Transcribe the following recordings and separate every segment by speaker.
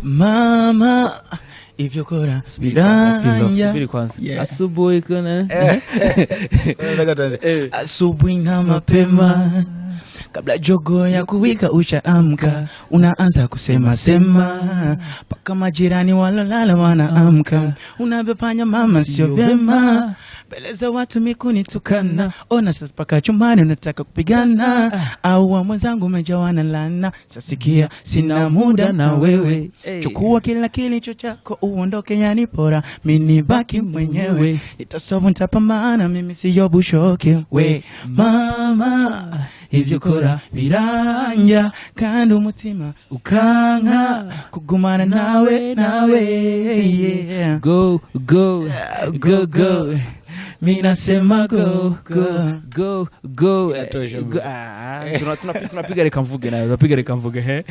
Speaker 1: Mama hivyo kora
Speaker 2: subiri kwanza. Asubuhi kuna
Speaker 1: asubuhi na mapema kabla jogo ya kuwika ushaamka, unaanza kusema sema paka majirani walolala wanaamka. Unavyofanya mama sio vyema, beleza watu mikuni tukana. Ona sasa paka chumbani unataka kupigana, au wa mwenzangu umejawana lana. Sasikia sina muda na wewe, chukua kila kilicho chako uondoke, yani pora mini baki mwenyewe. Nitasovu nitapambana, mimi siyo bushoke. We mama hivyo kora biranja kandi umutima ukanga kugumana nawe yeah.
Speaker 2: Go go go go,
Speaker 1: mina sema go go
Speaker 2: go go. Tunapiga reka mvuge nayo, tunapiga reka mvuge he.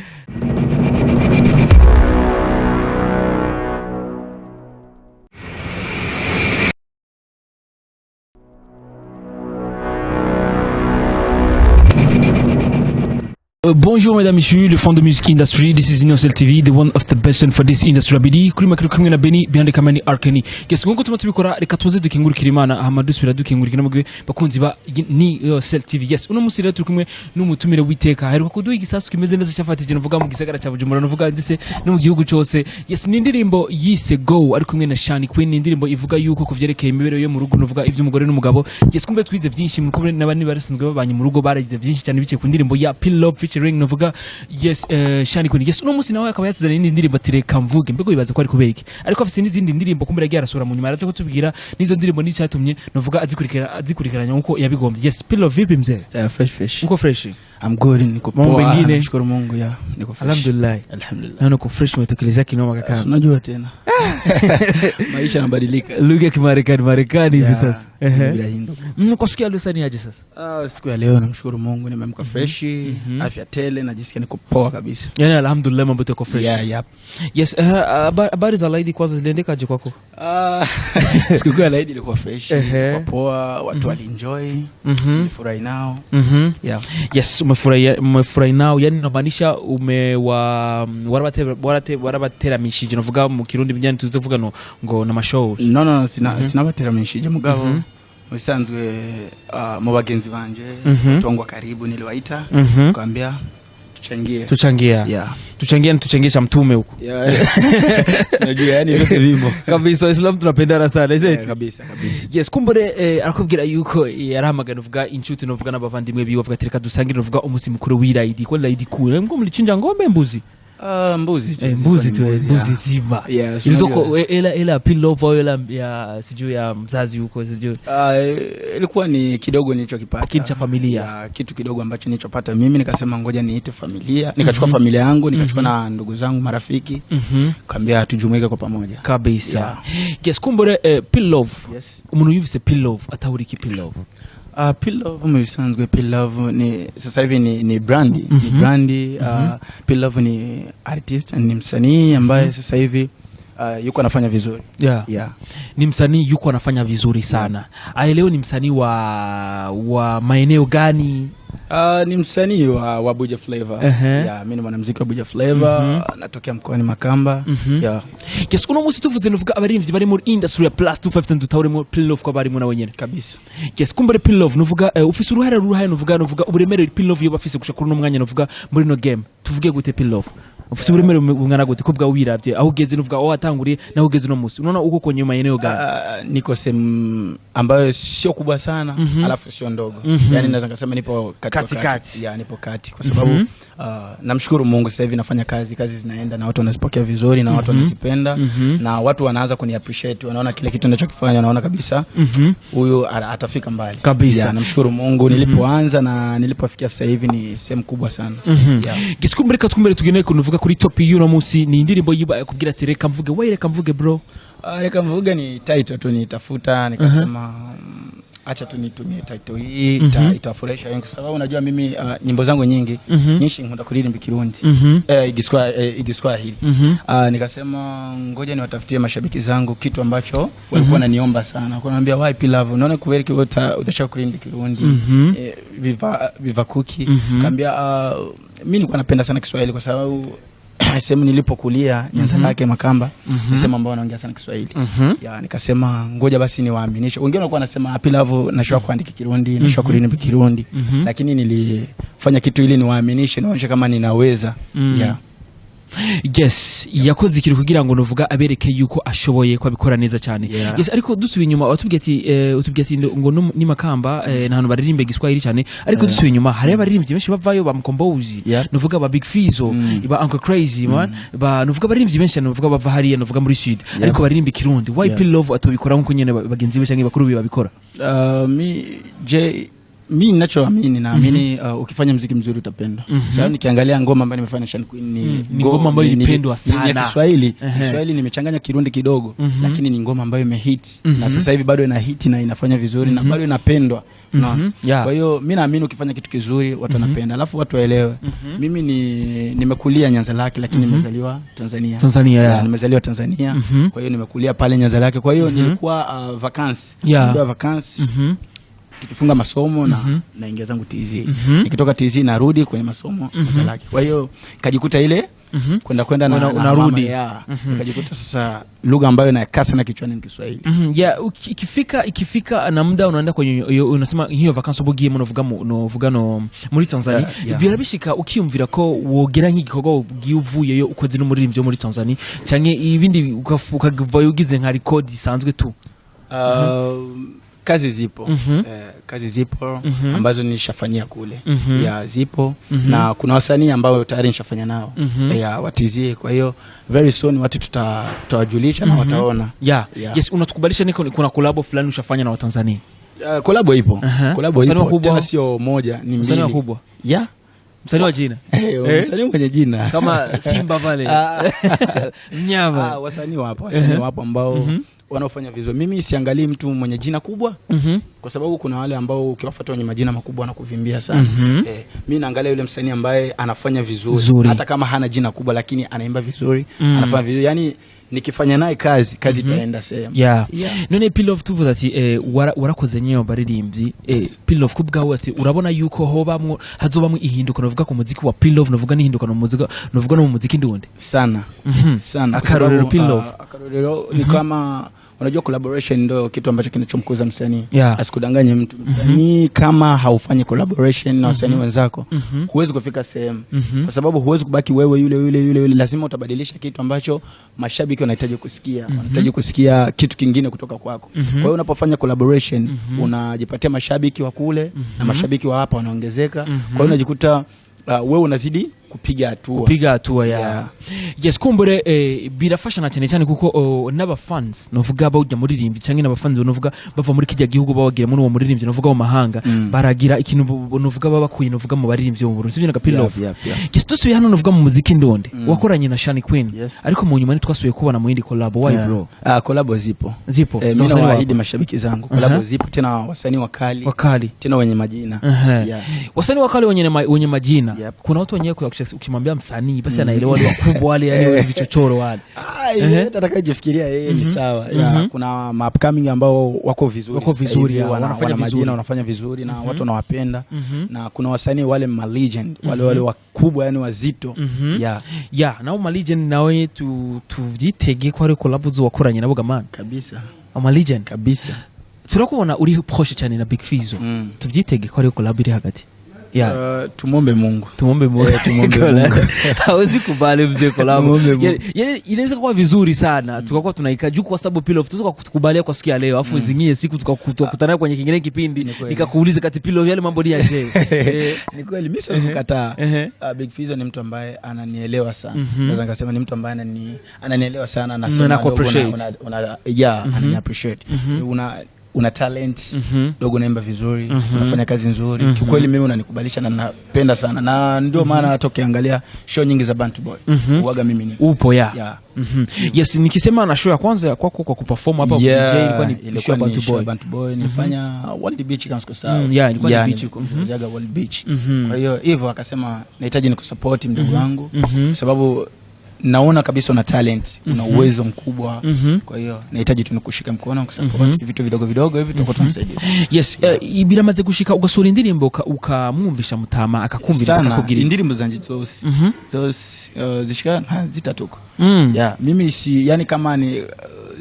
Speaker 2: Bonjour mesdames et messieurs, le fond de music industry. This is Innocel TV, the one of the best for this industry. Abidi kuri makuru kumwe na Beni behind the camera Arkeni. Yes, ngongo tumatubikora reka tuze dukingurikira Imana Ahmadu Spira dukingurikira mugwe bakunzi ba ni Innocel TV. Yes, uno musi rero turi kumwe n'umutumire witeka. Heruka kuduha igisasu kimeze neza cyafatije navuga mu gisagara cya Bujumbura, navuga ndetse no mu gihugu cyose. Yes, ni indirimbo yise Go ari kumwe na Shani Queen. Ni indirimbo ivuga yuko kuvyerekeye imibereho yo mu rugo, navuga ivy'umugore n'umugabo. Yes, kumbe twize byinshi mu kubone n'abandi barasinzwe babanye mu rugo, baragize byinshi cyane biciye ku ndirimbo ya Pillow featuring novuga yes Shani Queen. Yes, uno musi nawe akaba yatsizana indi ndirimbo tireka mvuge, mbego bibaza ko ari kubeki ariko afise n'izindi ndirimbo kumbira agiye arasura mu nyuma araze kutubwira nizo ndirimbo ni cyatumye novuga azikurikiranya uko yabigombye. Yes, Pillow vipi mzee?
Speaker 1: Fresh
Speaker 2: uko fresh?
Speaker 1: I'm good, niko poa, nashukuru Mungu ya niko fresh.
Speaker 2: Alhamdulillah. Niko fresh, umetekeleza kinoma kaka.
Speaker 1: Unajua tena maisha yanabadilika,
Speaker 2: lugha ya Marekani hivi sasa.
Speaker 1: Bila hindo.
Speaker 2: Kwa siku ya leo sasa ni aje sasa?
Speaker 1: Siku ya leo namshukuru Mungu nimeamka fresh, afya tele, najisikia niko poa kabisa.
Speaker 2: Yani alhamdulillah mambo yako fresh.
Speaker 1: Yeah.
Speaker 2: Yes, habari za Laidi kwanza ziliendeka aje kwako?
Speaker 1: Siku ya Laidi ilikuwa fresh, ilikuwa poa, watu walienjoy, nilifurahi nao. Yeah.
Speaker 2: Yes, umefurahi nao, yani inamaanisha warabateramishije navuga mu Kirundi bijyanye tuze kuvuga ngo na mashow.
Speaker 1: No, sina bateramishije mugabo usanzwe mu bagenzi banje tongwa karibu niliwaita kwambia tuchangia tuchangie cha mtume huko. Unajua yani ndio kilimo
Speaker 2: kabisa, Islam tunapendana sana hizo.
Speaker 1: Kabisa.
Speaker 2: Yes, kumbure arakubwira yuko yaramagana uvuga inshuti novuga n'abavandimwe biwe bavuga tereka dusangire novuga umusi mukuru w'Iraidi ko Laidi kure ngo mulichinja ngombe mbuzi. Mbuzi zima. Ilitoko ela Pillow ela ya sijui ya mzazi huko sijui.
Speaker 1: Ilikuwa ni kidogo nilichokipata.
Speaker 2: Kitu cha familia.
Speaker 1: Kitu kidogo ambacho nilichopata mimi, nikasema ngoja niite familia. Nikachukua familia yangu, nikachukua na ndugu zangu, marafiki. Kaambia tujumuike kwa pamoja.
Speaker 2: Kabisa. Yes, kumbure Pillow.
Speaker 1: Yes.
Speaker 2: Umuntu yivise Pillow atahuriki Pillow.
Speaker 1: Pillow mwisanzwe Pillow ni sasa hivi ni brandi, ni brandi. Pillow ni artist, ni msanii ambaye sasa hivi yuko anafanya vizuri.
Speaker 2: Yeah. Ni msanii yuko anafanya vizuri sana. Leo ni msanii wa maeneo gani?
Speaker 1: Ni msanii wa Abuja Flavor. Yeah, mimi ni mwanamuziki wa Abuja Flavor, natokea mkoani Makamba. Yeah.
Speaker 2: Yes, uno musi tuvuze nuvuga abarimvyi bari muri industry ya plus 250 dutawuremo Pillow kwa bari muna wenyene
Speaker 1: kabisa.
Speaker 2: Yes, kumbere Pillow nuvuga ufise uruhare nuvuga uburemere Pillow yo bafise gushaka no mwanya nuvuga muri no game. Tuvuge gute Pillow? Ufise uburemere bungana gute kubwa wiravye aho ugeze nuvuga watanguriye naho ugeze no musi. Unaona uko kwenye maeneo gani?
Speaker 1: Niko sehemu ambayo sio kubwa sana, alafu sio ndogo. Yani naweza kusema nipo katikati. Yeah, nipo kati kwa sababu namshukuru Mungu sasa hivi nafanya kazi zinaenda na watu wanazipokea vizuri na watu wanazipenda na watu wanaanza kuni appreciate, wanaona kile kitu ninachokifanya, wanaona kabisa huyu atafika mbali
Speaker 2: kabisa.
Speaker 1: Yeah, namshukuru Mungu nilipoanza na nilipofikia sasa hivi ni sehemu kubwa sana.
Speaker 2: Yeah. Kisikumbere tugene kunuvuga kuri top y'uno musi ni indirimbo yiba kubwira tereka mvuge bro.
Speaker 1: Reka mvuge ni title tu nitafuta, nikasema acha tu nitumie title hii itafurahisha wengi, kwa sababu unajua mimi nyimbo zangu nyingi nyinshi nkunda kuririmba Kirundi Igiswahili. Nikasema ngoja niwatafutie mashabiki zangu kitu ambacho walikuwa wananiomba sana. Wananiambia why Pillow, unaona kweli utashaka kuririmba Kirundi viva cookie. Kaambia mimi nilikuwa napenda sana Kiswahili kwa sababu sehemu nilipokulia Nyanza Lake Makamba ni sehemu ambayo wanaongea sana Kiswahili. Ya nikasema ngoja basi niwaaminishe. Wengine walikuwa wanasema Pilavu nashua kuandika Kirundi, nashua kulimba Kirundi, lakini nilifanya kitu ili niwaaminishe, nionyeshe kama ninaweza. Yeah.
Speaker 2: Yes, yakoze ikintu kugira ngo nuvuga abereke yuko ashoboye kwabikora neza cyane. Yes, ariko dusubiye inyuma utubwiye ati ngo ni Makamba nahantu baririmbe Giswahili cyane, ariko dusubiye inyuma hari abaririmbyi benshi bavayo ba Mkombozi, nuvuga ba Big Fizo, ba Uncle Crazy man, ba nuvuga abaririmbyi benshi nuvuga bava hariya nuvuga muri Sud, ariko baririmba Kirundi. Why Pilove atobikora nko nyene bagenzi be cyangwa bakuru be babikora?
Speaker 1: Mimi ninachoamini naamini ukifanya muziki mzuri utapendwa. Sasa nikiangalia ngoma ambayo nimefanya Shan Queen ni
Speaker 2: ngoma ambayo ilipendwa sana.
Speaker 1: Ni Kiswahili. Kiswahili nimechanganya Kirundi kidogo, lakini ni ngoma ambayo imehit. Na sasa hivi bado ina hit na inafanya vizuri na bado inapendwa. Kwa hiyo mimi naamini ukifanya kitu kizuri watu wanapenda. Alafu watu waelewe. Mimi nimekulia Nyanza Lake lakini nimezaliwa Tanzania. Nimezaliwa Tanzania. Kwa hiyo nimekulia pale Nyanza Lake. Kwa hiyo nilikuwa vacancy. Nilikuwa vacancy. Tukifunga masomo na naingia zangu TZ. Nikitoka TZ narudi kwenye masomo Nyanza Lake. Kwa hiyo kajikuta ile kwenda na unarudi. Nikajikuta sasa lugha ambayo nakaa sana kichwani ni Kiswahili. Ikifika na muda unaenda kwenye unasema hiyo vacances bogiye munovuga no muri Tanzania. Birabishika ukiyumvira ko wogera nk'igikorwa uvuyeyo ukoze no muri muri Tanzania canke ibindi ukavayo ugize nka record isanzwe tu. Kazi zipo. Kazi zipo ambazo nilishafanyia kule. Ya zipo na kuna wasanii ambao tayari nishafanya nao. Ya watizie. Kwa hiyo very soon watu tutawajulisha na wataona. Yes, unatukubalisha niko kuna collab fulani ushafanya na Watanzania? Collab ipo. Collab ipo. Tena sio moja, ni mbili.
Speaker 2: Msanii mkubwa. Msanii wa jina.
Speaker 1: Msanii mwenye jina.
Speaker 2: Kama Simba pale. Mnyama.
Speaker 1: Wasanii wapo ambao wanaofanya vizuri. Mimi siangalii mtu mwenye jina kubwa kwa sababu kuna wale ambao ukiwafuata wenye majina makubwa wanakuvimbia sana. Mimi naangalia yule msanii ambaye anafanya vizuri hata kama hana jina kubwa lakini anaimba vizuri, anafanya vizuri. Yani nikifanya naye kazi itaenda sehemu.
Speaker 2: None Pilove tuvuze ati warakoze nyeyo baririmbyi Pilove kubgaho ati urabona yuko hobamwe hazobamwe ihinduka novuga ku muziki wa Pilove, novuga nihinduka no muziki novuga no muziki ndundi sana. Akarorero Pilove
Speaker 1: ni kama unajua collaboration ndio kitu ambacho kinachomkuza msanii. Asikudanganye mtu. Msanii kama haufanyi collaboration na wasanii wenzako huwezi kufika sehemu. Kwa sababu huwezi kubaki wewe yule, lazima utabadilisha kitu ambacho mashabiki wanahitaji kusikia. Wanahitaji kusikia kitu kingine kutoka kwako. Kwa hiyo unapofanya collaboration unajipatia mashabiki wa kule na mashabiki wa hapa wanaongezeka. Kwa hiyo unajikuta wewe unazidi kupiga hatua. Yes, kumbure birafasha na cyane kuko n'aba fans novuga bawujya muri rimbi cyangwa n'aba fans novuga bava muri kijya gihugu bawagira muri uwo muririmbyi novuga mu mahanga baragira ikintu novuga babakuye novuga mu baririmbyi bo mu Burundi sivyo na Pilove. Yes, dusubiye hano novuga mu muziki ndonde wakoranye na Shan Queen, ariko mu nyuma twasubiye kubona mu yindi collab. Why bro? Collab zipo. Mimi nawaahidi mashabiki zangu collab zipo, tena wasanii wakali tena wenye majina. Wasanii wakali wenye majina. Kuna watu wenyewe ukimwambia msanii basi anaelewa wale wakubwa wale, yani wale vichochoro wale. Atakayejifikiria yeye ni sawa. Kuna upcoming ambao wako vizuri wanafanya majina, wanafanya vizuri na watu wanawapenda. Na kuna wasanii wale ma legend wale wakubwa, yani wazito. Na ma legend nawe tuvyitege ko ari collab zo wakoranye nabo gamana kabisa. Ma legend kabisa. Turakubona uri proche cyane na Big Fizo. Tuvyitege ko ari collab iri hagati. Tumombe Mungu. Hawezi kubali mzee collab. Inaweza kuwa vizuri sana. Tukakuwa tunaikaju kwa sababu Pilove tuzoka kukubalia kwa siku ya leo. Afu zingie siku tukakutana kwenye kingine kipindi nikakuuliza kati Pilove yale mambo ni aje. Ni kweli mimi siwezi kukataa. Big Fizo ni mtu ambaye ananielewa sana. Naweza ngasema ni mtu ambaye ananielewa sana na sana anani appreciate. Una talent, dogo naimba vizuri, unafanya kazi nzuri. Kiukweli mimi unanikubalisha na napenda sana. Na ndio maana hata ukiangalia show nyingi za Bantu Boy, uwaga mimi ni upo Yes, nikisema na show ya kwanza kwako kwa kuperform hapa DJ ilikuwa ni show Bantu Boy. Nilifanya World Beach kama siko sawa. Ilikuwa ni beach huko. Jaga World Beach. Kwa hiyo hivyo akasema nahitaji nikusupport mdogo wangu kwa sababu naona kabisa una talent, una uwezo mkubwa. Kwa hiyo nahitaji tu nikushika mkono kusupport vitu vidogo vidogo hivi tutakuwa tunasaidia.
Speaker 2: Yes, biramaze gushika ugasura indirimbo ukamwumvisha Mutama akakumvira akakugira indirimbo
Speaker 1: zanje zose zishika zitatuko. Yeah, mimi si yani kama ni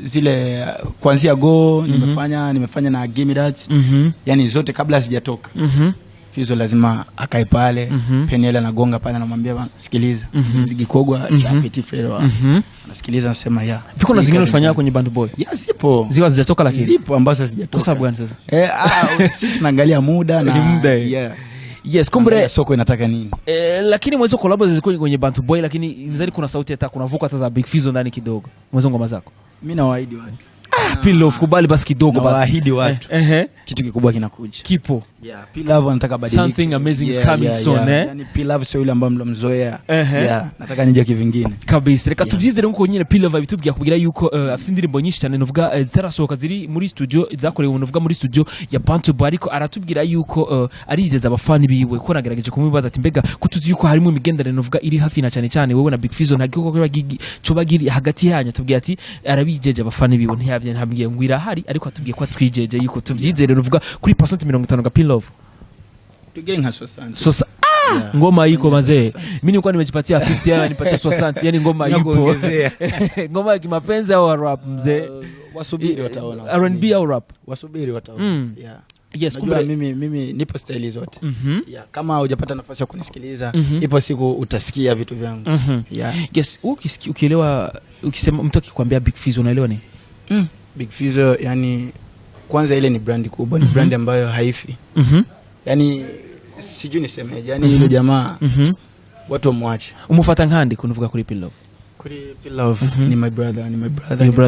Speaker 1: zile kuanzia go nimefanya na Gimme That, yani zote kabla sijatoka. Fizo lazima akae pale, Peniel anagonga pale anamwambia bana sikiliza, Zigikogwa cha Petit Frere anasikiliza anasema ya.
Speaker 2: Viko na zingine ulifanya kwenye Band Boy?
Speaker 1: Yes, zipo.
Speaker 2: Ziwa zijatoka lakini.
Speaker 1: Zipo ambazo hazijatoka.
Speaker 2: Kwa sababu gani sasa?
Speaker 1: Sisi tunaangalia muda na
Speaker 2: muda.
Speaker 1: Yeah.
Speaker 2: Yes, kumbe
Speaker 1: soko inataka nini?
Speaker 2: Lakini mwezo collab zilikuwa kwenye Band Boy, lakini nzari kuna sauti hata kuna vocal hata za Big Fizzo ndani kidogo. Mwezo ngoma zako.
Speaker 1: Mimi nawaahidi watu.
Speaker 2: Pilove kubali basi kidogo basi.
Speaker 1: Nawaahidi watu. Kitu kikubwa kinakuja.
Speaker 2: Kipo.
Speaker 1: Yeah, Pilove anataka badilika.
Speaker 2: Something amazing is coming soon,
Speaker 1: Yani Pilove sio yule ambaye mlomzoea. Yeah, nataka nije kivingine.
Speaker 2: Kabisa. Reka tuvyize rero nyine Pilove bitubwiye kugira yuko afite indirimbo nyinshi cyane novuga zitarasohoka ziri muri studio zakorewe novuga muri studio ya Band Boy, ariko aratubwira yuko arizeza abafani biwe ko nagerageje kumubaza ati mbega kutuzi yuko harimo imigendere novuga iri hafi na cyane cyane wowe na Big Fizzo ntagiko ko bagiri hagati yanyu, tubwiye ati arabijeje abafani biwe ntiyabye ntabwiye ngwira hari, ariko atubwiye ko twijeje yuko tuvyizere novuga kuri % 50 ga Pilove.
Speaker 1: Tugere nka 60.
Speaker 2: Sosa ngoma iko mazee. Mimi nilikuwa nimejipatia 50 yao nipatia 60, yani ngoma ipo. Ngoma ya kimapenzi au rap mzee?
Speaker 1: Wasubiri wataona.
Speaker 2: R&B au rap?
Speaker 1: Wasubiri wataona. Yeah.
Speaker 2: Yes,
Speaker 1: kumbe mimi nipo style zote. Yeah, kama hujapata nafasi ya kunisikiliza, ipo siku utasikia vitu vyangu. Yeah.
Speaker 2: Yes, ukielewa ukisema mtu akikwambia Big Fizzo unaelewa nini?
Speaker 1: Big Fizzo yani kwanza ile ni brand kubwa, ni brand ambayo haifi. Yani sijui nisemeje, yani ile jamaa watu wamwache.
Speaker 2: Umufuata nkandi kunuvuga kuri Pilove?
Speaker 1: Kuri Pilove ni my brother,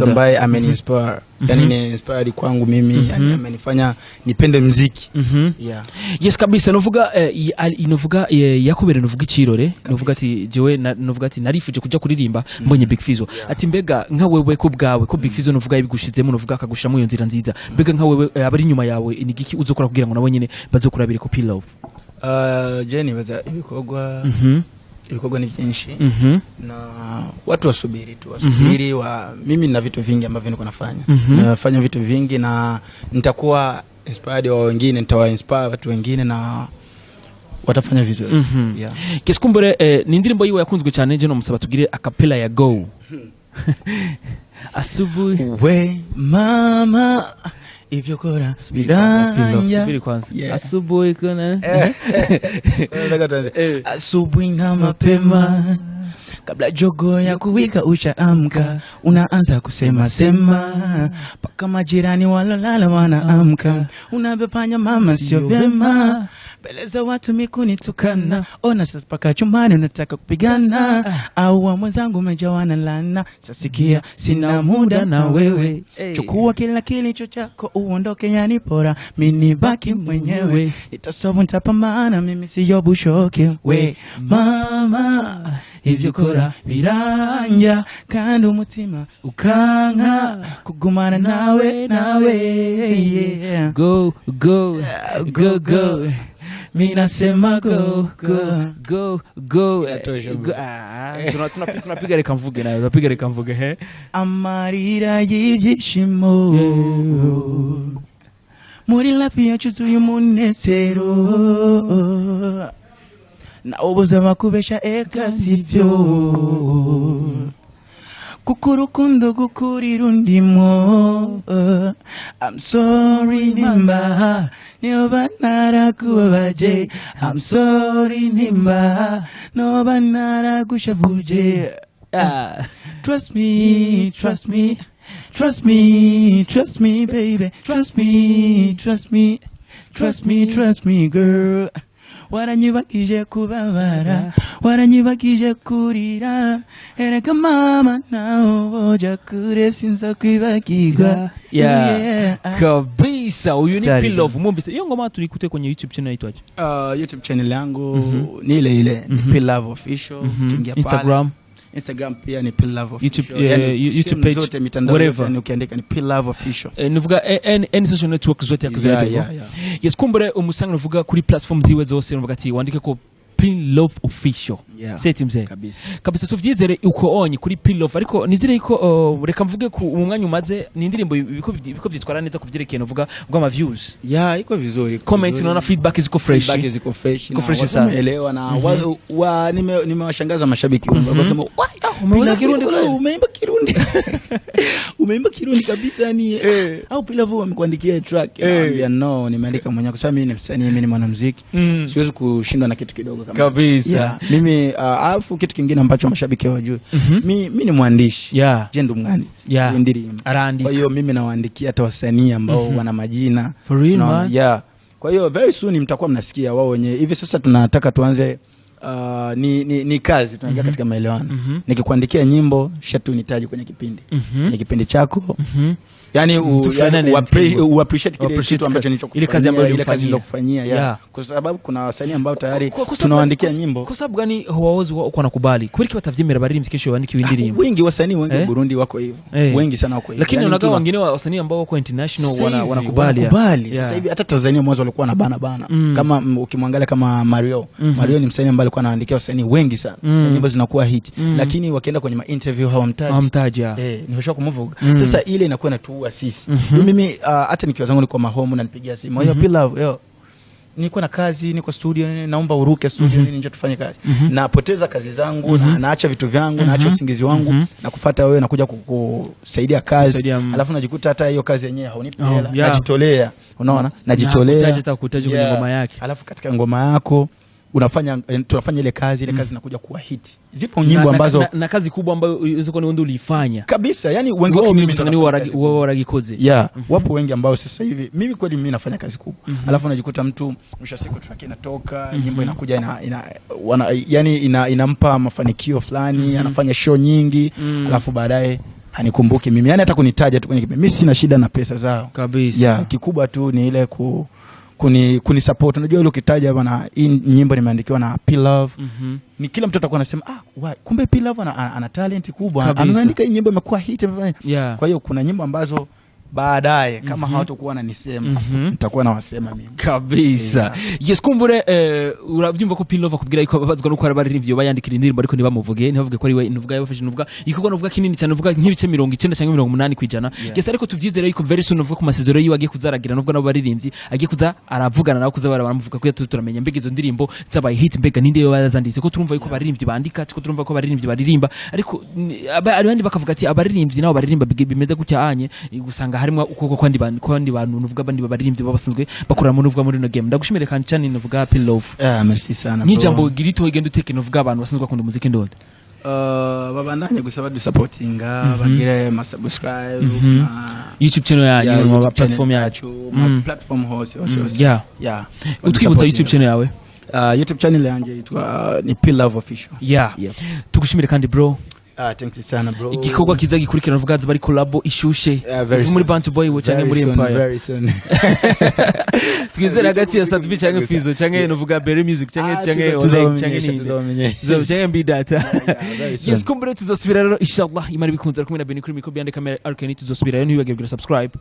Speaker 1: ambaye ameni-inspire. Yani ni inspired kwangu mimi, yani amenifanya nipende muziki. Yeah.
Speaker 2: Yes kabisa, novuga inovuga yakubere novuga ikirore, novuga ati jewe novuga ati narifuje kuja kuririmba mbonye Big Fizzo. Ati mbega nka wewe ko bwawe ko Big Fizzo novuga ibigushizemo novuga akagushiramo iyo nzira nziza. Mbega nka wewe abari nyuma yawe ni giki uzokora kugira ngo nabo nyene bazokurabire ko Pilove?
Speaker 1: Jenny baza ibikorwa ni byinshi na watu wasubiri tu, mimi nina vitu vingi ambavyo niko nafanya. Nafanya vitu vingi na nitakuwa inspired wa wengine, nitawa-inspire watu wengine na watafanya vizuri. Yeah.
Speaker 2: Kesikumbure ni indirimbo yiwe yakunzwe cyane, je no musaba tugire acapella ya Go. Asubuhi
Speaker 1: we mama ivyo kora
Speaker 2: subiri kwanza. Asubuhi kuna
Speaker 1: asubuhi na mapema kabla jogo ya kuwika ushaamka, unaanza kusema sema paka majirani walolala wanaamka, unabefanya mama sio vyema, beleza watu mikuni tukana, ona sasa paka chumbani unataka kupigana, au wa mwenzangu umejawana lana, sasikia sina muda na wewe, chukua kila kilicho chako uondoke, yani bora mimi baki mwenyewe, nitasovu nitapambana mimi siyo bushoke, we mama ivyo kora biranja kandi umutima ukanka kugumana nawe yeah.
Speaker 2: Go
Speaker 1: mina sema go
Speaker 2: tunapiga reka mvuge nayo, tunapiga reka mvuge he.
Speaker 1: Amarira y'ibyishimo muri lafi yacuzuye umunezero, na ubuzima kubesha eka sivyo, kukurukundo gukurira undimo. I'm sorry nimba niyoba narakubabaje, I'm sorry nimba noba naragushavuje. Trust me baby, trust me girl. Waranyibakije kubabara, waranyibakije kurira, ereka mama nao boja kure sinza kwibagirwa.
Speaker 2: Yeah. Kabisa, uyu ni Pilove. Mwumvise iyo ngoma tulikute kwenye YouTube channel inaitwaje?
Speaker 1: YouTube channel yangu ni ile ni Pilove Official. Instagram pia ni Pilove Official.
Speaker 2: YouTube page
Speaker 1: zote mitandao yote ukiandika ni Pilove Official.
Speaker 2: Nivuga any social network zote yakuzaleto. Yes, kumbure umusanga nuvuga kuri platform ziwe zose nuvuga ati wandike ko Pin Love Official.
Speaker 1: Yeah.
Speaker 2: Seti mzee.
Speaker 1: Kabisa
Speaker 2: tuvyizere uko onye kuri Pin Love ariko nizire ko reka mvuge ku umwanya umaze ni indirimbo biko byitwara neza kuvyerekeye novuga bwa views.
Speaker 1: Yeah, iko vizuri.
Speaker 2: Comment na feedback ziko fresh.
Speaker 1: Iko fresh sana. Wameelewa na nimewashangaza mashabiki wangu wakasema umeimba Kirundi. Umeimba Kirundi kabisa ni au Pin Love wamekuandikia track. Naambia no, nimeandika mwenyewe kwa sababu mimi ni msanii, mimi ni mwanamuziki. Siwezi kushindwa na kitu kidogo kama
Speaker 2: kabisa.
Speaker 1: Mimi alafu kitu kingine ambacho mashabiki hawajui. Mimi ni mwandishi. Je, ndo mwandishi. Ndirimbo. Kwa hiyo mimi nawaandikia hata wasanii ambao wana majina.
Speaker 2: For real, man?
Speaker 1: Yeah. Kwa hiyo very soon mtakuwa mnasikia wao wenyewe. Hivi sasa tunataka tuanze ni kazi tunaingia katika maelewano. Nikikuandikia nyimbo shatu nitaje kwenye kipindi. Kwenye kipindi chako. Yani appreciate kile kitu ambacho
Speaker 2: ile kazi ambayo
Speaker 1: nilikufanyia. Yeah. Kwa sababu kuna wasanii ambao tayari tunawaandikia nyimbo.
Speaker 2: Kwa sababu gani hawaozi uko nakubali? Kweli batavyemera baririmbyi kesho bandiki windirimbo.
Speaker 1: Wengi wasanii wengi Burundi wako hivyo. Wengi sana wako hivyo.
Speaker 2: Lakini unaga wengine wasanii ambao wako international wanakubali.
Speaker 1: Sasa hivi hata Tanzania mwanzo walikuwa na bana. Kama ukimwangalia kama Mario ni msanii ambaye alikuwa anaandikia wasanii wengi sana. Nyimbo zinakuwa hit. Lakini wakienda kwenye interview hawamtaji. Nimesha kumuvuga. Sasa ile inakuwa na sisi. Mimi hata nikiwa zangu niko mahomu na nipigia simu. Pin Love, niko na kazi, niko studio, naomba uruke studio nje tufanye kazi. Napoteza kazi zangu na naacha vitu vyangu, naacha usingizi wangu na kufuata wewe na kuja kukusaidia kazi. Alafu najikuta hata hiyo kazi yenyewe haunipi hela. Najitolea, unaona? Najitolea.
Speaker 2: Kutaja kwenye ngoma yake.
Speaker 1: Alafu katika ngoma yako tunafanya ile kazi inakuja kuwa hit. Zipo nyimbo ambazo
Speaker 2: na kazi kubwa ambayo uziko ni ndio ulifanya.
Speaker 1: Kabisa, yani wengi wao mimi
Speaker 2: waragikoze.
Speaker 1: Yeah, wapo wengi ambao sasa hivi mimi kweli mimi nafanya kazi kubwa. Alafu unajikuta mtu mwisho siku track inatoka, nyimbo inakuja inampa mafanikio fulani, anafanya show nyingi, alafu baadaye hanikumbuki mimi. Yani hata kunitaja tu kwenye mimi sina shida na pesa zao.
Speaker 2: Kabisa.
Speaker 1: Yeah, kikubwa tu ni ile kuni support. Unajua ile ukitaja bwana hii nyimbo nimeandikiwa na Pin Love. Ni kila mtu atakuwa anasema kumbe Pin Love ana talent kubwa. Ameandika hii nyimbo imekuwa hit. Kwa hiyo kuna nyimbo ambazo baadaye kama hawatakuwa wananisema nitakuwa nawasema mimi.
Speaker 2: Kabisa. Yes, kumbure urabyumva ko Pin Love akubwira iko babazwa no kwara baririmbyo bayandikira indirimbo ariko nibamuvuge ntibavuge ko ari we nuvuga yabafashe nuvuga ikorwa nuvuga kinini cyane nuvuga nk'ibice 90 cyangwa 80%. Yes, ariko tubyizere yuko very soon nuvuga ku masezero yiwe agiye kuzaragira nuvuga nabo baririmbyi agiye kuza aravugana nabo kuza baramuvuga ko turamenya mbega izo ndirimbo zabaye hit mbega ninde yo bazanditse ko turumva yuko baririmbyi bandika ko turumva ko baririmbyi baririmba ariko abandi bakavuga ati abaririmbyi nabo baririmba bimeze gucyanye gusanga harimo ukoko kwandi bantu nuvuga bandi babaririmbyi babasanzwe bakora mu nuvuga muri no game. Ndagushimire kandi cyane nuvuga Pin Love.
Speaker 1: Merci sana.
Speaker 2: N'ijambo girito igenda uteke nuvuga abantu basanzwe bakunda umuziki ndonde.
Speaker 1: Babandanye gusaba du supportinga bagire ma subscribe
Speaker 2: YouTube channel yanyu mu platform yacu,
Speaker 1: platform hose. Yeah.
Speaker 2: Utwibutsa YouTube channel yawe.
Speaker 1: YouTube channel yanjye itwa ni Pin Love Official.
Speaker 2: Yeah. Tugushimire kandi bro.
Speaker 1: Thanks sana bro.
Speaker 2: Igikorwa kiza gikurikirana vuga bari collab ishushe muri Bantu Boy wo canke muri Empire.
Speaker 1: Very soon.
Speaker 2: Twizera hagati ya Sadbi canke Fizo canke novuga Berry Music canke Oleg canke Mbi Data. Yes, kumbure tuzosubira rero inshallah imari bikunze kumwe na Beni kuri micro byande kamera Arkeni tuzosubira rero ntibibagirwe subscribe.